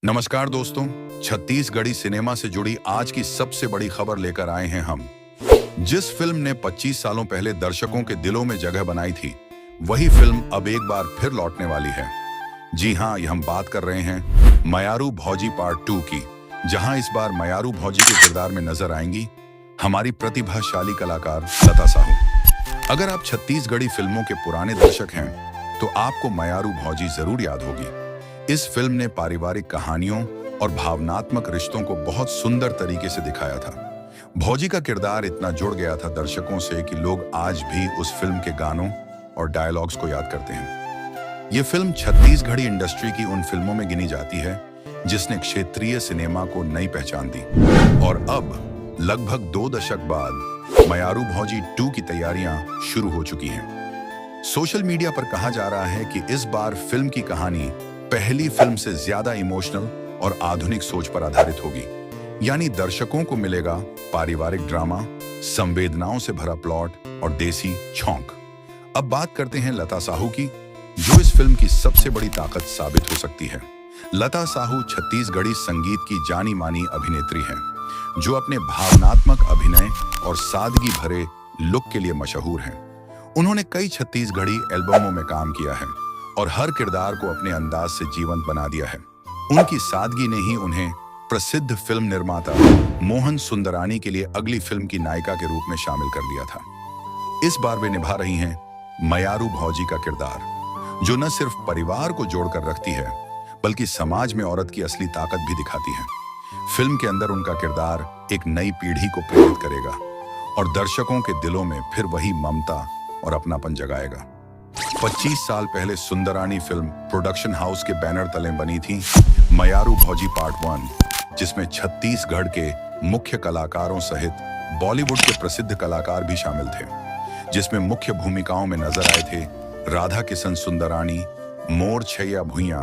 नमस्कार दोस्तों, छत्तीसगढ़ी सिनेमा से जुड़ी आज की सबसे बड़ी खबर लेकर आए हैं हम। जिस फिल्म ने 25 सालों पहले दर्शकों के दिलों में जगह बनाई थी, वही फिल्म अब एक बार फिर लौटने वाली है। जी हाँ, हम बात कर रहे हैं मयारू भौजी पार्ट 2 की, जहां इस बार मयारू भौजी के किरदार में नजर आएंगी हमारी प्रतिभाशाली कलाकार लता साहू। अगर आप छत्तीसगढ़ी फिल्मों के पुराने दर्शक हैं, तो आपको मयारू भौजी जरूर याद होगी। इस फिल्म ने पारिवारिक कहानियों और भावनात्मक रिश्तों को बहुत सुंदर तरीके से दिखाया था। भौजी का किरदार इतना जुड़ गया था दर्शकों से कि लोग आज भी उस फिल्म के गानों और डायलॉग्स को याद करते हैं। ये फिल्म छत्तीसगढ़ी इंडस्ट्री की उन फिल्मों में गिनी जाती है जिसने क्षेत्रीय सिनेमा को नई पहचान दी। और अब लगभग 2 दशक बाद मयारू भौजी 2 की तैयारियां शुरू हो चुकी हैं। सोशल मीडिया पर कहा जा रहा है कि इस बार फिल्म की कहानी पहली फिल्म से ज्यादा इमोशनल और आधुनिक सोच पर आधारित होगी। यानी दर्शकों को मिलेगा पारिवारिक ड्रामा, संवेदनाओं से भरा प्लॉट और देसी छौंक। अब बात करते हैं लता साहू की, जो इस फिल्म की सबसे बड़ी ताकत साबित हो सकती है। लता साहू छत्तीसगढ़ी संगीत की जानी मानी अभिनेत्री हैं, जो अपने भावनात्मक अभिनय और सादगी भरे लुक के लिए मशहूर हैं। उन्होंने कई छत्तीसगढ़ी एल्बमों में काम किया है और हर किरदार को अपने अंदाज से जीवंत बना दिया है। उनकी सादगी ने ही उन्हें प्रसिद्ध फिल्म निर्माता मोहन सुंदरानी के लिए अगली फिल्म की नायिका के रूप में शामिल कर लिया था। इस बार वे निभा रही हैं मयारू भौजी का किरदार, जो न सिर्फ परिवार को जोड़कर रखती है, बल्कि समाज में औरत की असली ताकत भी दिखाती है। फिल्म के अंदर उनका किरदार एक नई पीढ़ी को प्रेरित करेगा और दर्शकों के दिलों में फिर वही ममता और अपनापन जगाएगा। 25 साल पहले सुंदरानी फिल्म प्रोडक्शन हाउस के बैनर तले बनी थी मयारू भौजी पार्ट 1, जिसमें छत्तीसगढ़ के मुख्य कलाकारों सहित बॉलीवुड के प्रसिद्ध कलाकार भी शामिल थे, जिसमें मुख्य भूमिकाओं में नजर आए थे राधा किशन सुंदरानी, मोर छैया भुइया,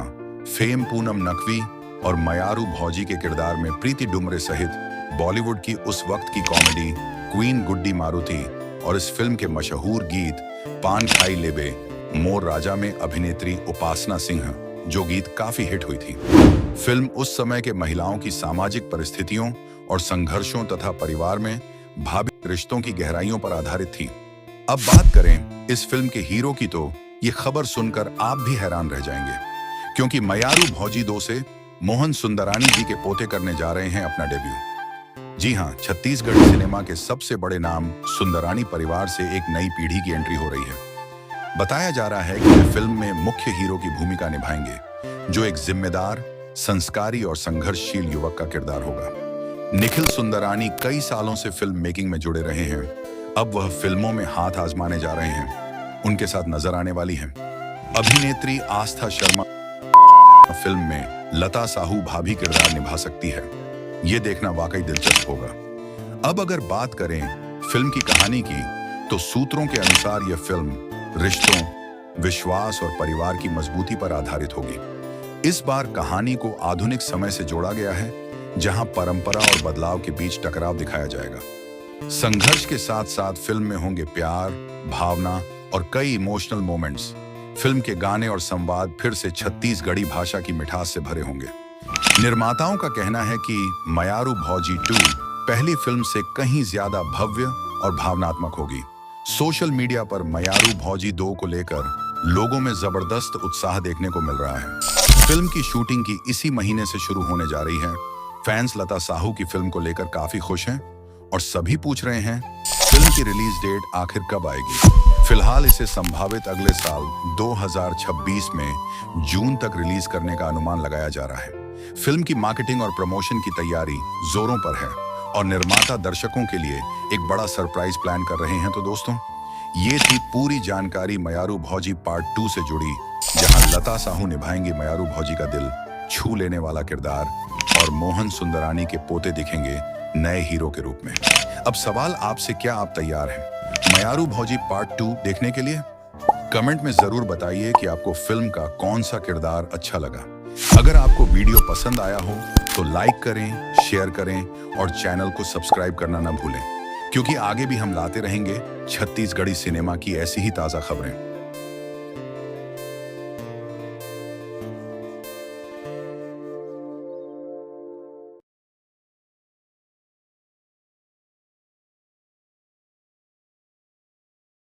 फेम पूनम नकवी और मयारू भौजी के किरदार में प्रीति डुमरे सहित बॉलीवुड की उस वक्त की कॉमेडी क्वीन गुड्डी मारुति। और इस फिल्म के मशहूर गीत पान खाई लेबे मोर राजा में अभिनेत्री उपासना सिंह, जो गीत काफी हिट हुई थी। फिल्म उस समय के महिलाओं की सामाजिक परिस्थितियों और संघर्षों तथा परिवार में भावुक रिश्तों की गहराइयों पर आधारित थी। अब बात करें इस फिल्म के हीरो की, तो ये खबर सुनकर आप भी हैरान रह जाएंगे, क्योंकि मयारू भौजी 2 से मोहन सुंदरानी जी के पोते करने जा रहे हैं अपना डेब्यू। जी हाँ, छत्तीसगढ़ी सिनेमा के सबसे बड़े नाम सुंदरानी परिवार से एक नई पीढ़ी की एंट्री हो रही है। बताया जा रहा है कि वे फिल्म में मुख्य हीरो की भूमिका निभाएंगे, जो एक जिम्मेदार, संस्कारी और संघर्षशील युवक का किरदार होगा। निखिल सुंदरानी कई सालों से फिल्म मेकिंग में जुड़े रहे हैं। अब वह फिल्मों में हाथ आजमाने जा रहे हैं। उनके साथ नजर आने वाली हैं अभिनेत्री आस्था शर्मा। फिल्म में लता साहू भाभी किरदार निभा सकती है। ये देखना वाकई दिलचस्प होगा। अब अगर बात करें फिल्म की कहानी की, तो सूत्रों के अनुसार यह फिल्म रिश्तों, विश्वास और परिवार की मजबूती पर आधारित होगी। इस बार कहानी को आधुनिक समय से जोड़ा गया है, जहां परंपरा और बदलाव के बीच टकराव दिखाया जाएगा। संघर्ष के साथ साथ फिल्म में होंगे प्यार, भावना और कई इमोशनल मोमेंट्स। फिल्म के गाने और संवाद फिर से छत्तीसगढ़ी भाषा की मिठास से भरे होंगे। निर्माताओं का कहना है कि मयारू भौजी 2 पहली फिल्म से कहीं ज्यादा भव्य और भावनात्मक होगी। सोशल मीडिया पर मयारू भौजी 2 को लेकर लोगों में जबरदस्त उत्साह देखने को मिल रहा है। फिल्म की शूटिंग की इसी महीने से शुरू होने जा रही है। फैंस लता साहू की फिल्म को लेकर काफी खुश हैं और सभी पूछ रहे हैं फिल्म की रिलीज डेट आखिर कब आएगी। फिलहाल इसे संभावित अगले साल 2026 में जून तक रिलीज करने का अनुमान लगाया जा रहा है। फिल्म की मार्केटिंग और प्रमोशन की तैयारी जोरों पर है और निर्माता दर्शकों के लिए एक बड़ा सरप्राइज प्लान कर रहे हैं। तो दोस्तों, ये थी पूरी जानकारी मयारू भौजी पार्ट 2 से जुड़ी, जहां लता साहू निभाएंगी मयारू भौजी का दिल छू लेने वाला किरदार और मोहन सुंदरानी के पोते दिखेंगे नए हीरो के रूप में। अब सवाल आपसे, क्या आप तैयार हैं मयारू भौजी पार्ट 2 देखने के लिए? कमेंट में जरूर बताइए कि आपको फिल्म का कौन सा किरदार अच्छा लगा। अगर आपको वीडियो पसंद आया हो तो लाइक करें, शेयर करें और चैनल को सब्सक्राइब करना ना भूलें, क्योंकि आगे भी हम लाते रहेंगे छत्तीसगढ़ी सिनेमा की ऐसी ही ताजा खबरें।